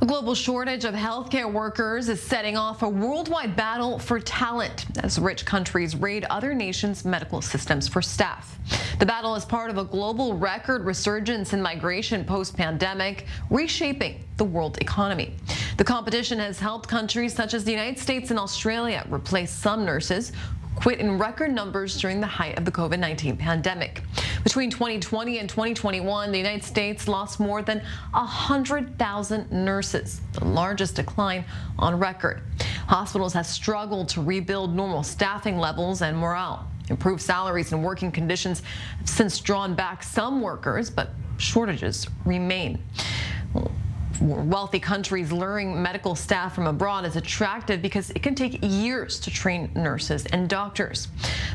A global shortage of healthcare workers is setting off a worldwide battle for talent as rich countries raid other nations' medical systems for staff. The battle is part of a global record resurgence in migration post-pandemic, reshaping the world economy. The competition has helped countries such as the United States and Australia replace some nurses who quit in record numbers during the height of the COVID-19 pandemic. Between 2020 and 2021, the United States lost more than 100,000 nurses, the largest decline on record. Hospitals have struggled to rebuild normal staffing levels and morale. Improved salaries and working conditions have since drawn back some workers, but shortages remain. Wealthy countries luring medical staff from abroad is attractive because it can take years to train nurses and doctors.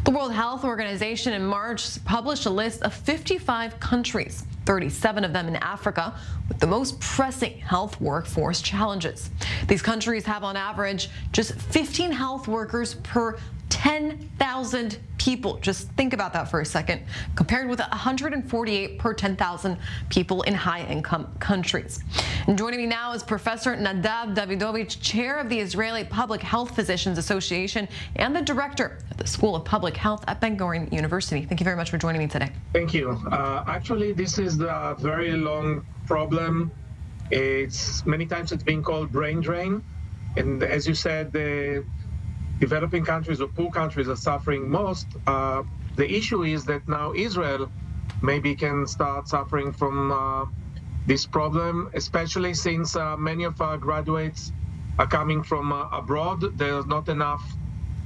The World Health Organization in March published a list of 55 countries, 37 of them in Africa, with the most pressing health workforce challenges. These countries have on average just 15 health workers per 10,000 people. Just think about that for a second, compared with 148 per 10,000 people in high-income countries. And joining me now is Professor Nadav Davidovitch, chair of the Israeli Public Health Physicians Association and the director of the School of Public Health at Ben-Gurion University. Thank you very much for joining me today. Thank you. Actually, this is a very long problem. Many times it's being called brain drain. And as you said, the developing countries or poor countries are suffering most. The issue is that now Israel maybe can start suffering from this problem, especially since many of our graduates are coming from abroad. There's not enough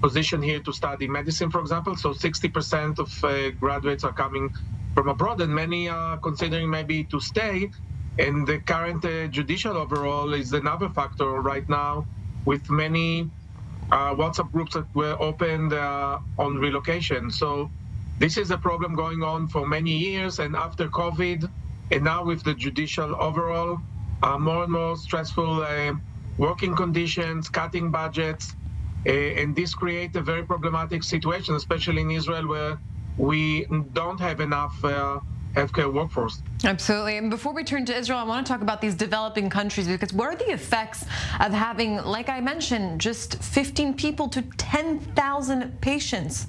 position here to study medicine, for example. So 60% of graduates are coming from abroad, and many are considering maybe to stay. And the current judicial overall is another factor right now, with many WhatsApp groups that were opened on relocation. So this is a problem going on for many years, and after COVID, and now with the judicial overall, more and more stressful working conditions, cutting budgets, and this creates a very problematic situation, especially in Israel, where we don't have enough healthcare workforce. Absolutely. And before we turn to Israel, I want to talk about these developing countries, because what are the effects of having, like I mentioned, just 15 people to 10,000 patients?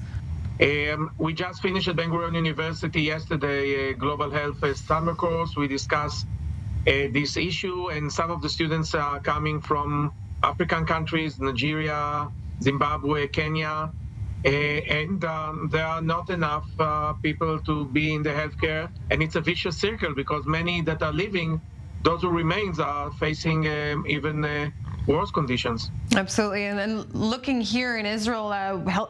We just finished at Ben-Gurion University yesterday a global health summer course. We discussed this issue, and some of the students are coming from African countries, Nigeria, Zimbabwe, Kenya, and there are not enough people to be in the healthcare, and it's a vicious circle because many that are leaving, those who remain are facing even worse conditions. Absolutely. And then looking here in Israel,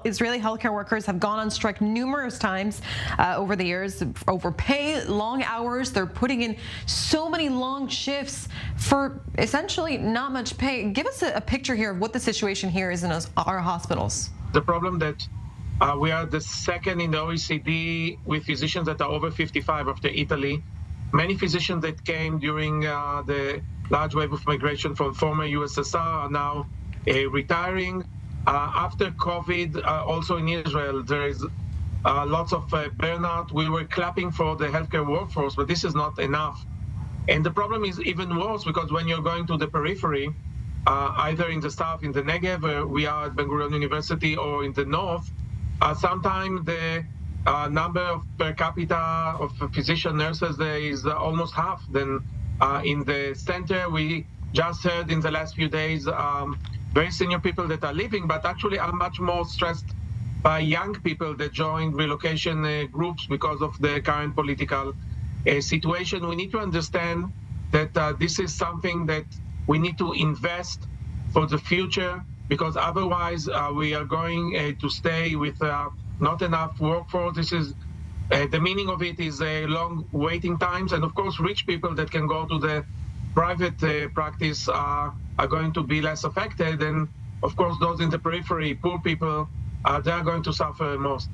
Israeli healthcare workers have gone on strike numerous times over the years over pay, long hours. They're putting in so many long shifts for essentially not much pay. Give us a picture here of what the situation here is in our hospitals. The problem that we are the second in the OECD with physicians that are over 55 after Italy. Many physicians that came during the large wave of migration from former USSR are now retiring. After COVID, also in Israel, there is lots of burnout. We were clapping for the healthcare workforce, but this is not enough. And the problem is even worse because when you're going to the periphery, either in the south, in the Negev, where we are at Ben-Gurion University, or in the north, sometimes the number of per capita of physician nurses there is almost half than in the center. We just heard in the last few days very senior people that are leaving, but actually are much more stressed by young people that joined relocation groups because of the current political situation. We need to understand that this is something that we need to invest for the future, because otherwise we are going to stay with not enough workforce. This is the meaning of it is long waiting times, and of course rich people that can go to the private practice are going to be less affected, and of course those in the periphery, poor people, they are going to suffer most.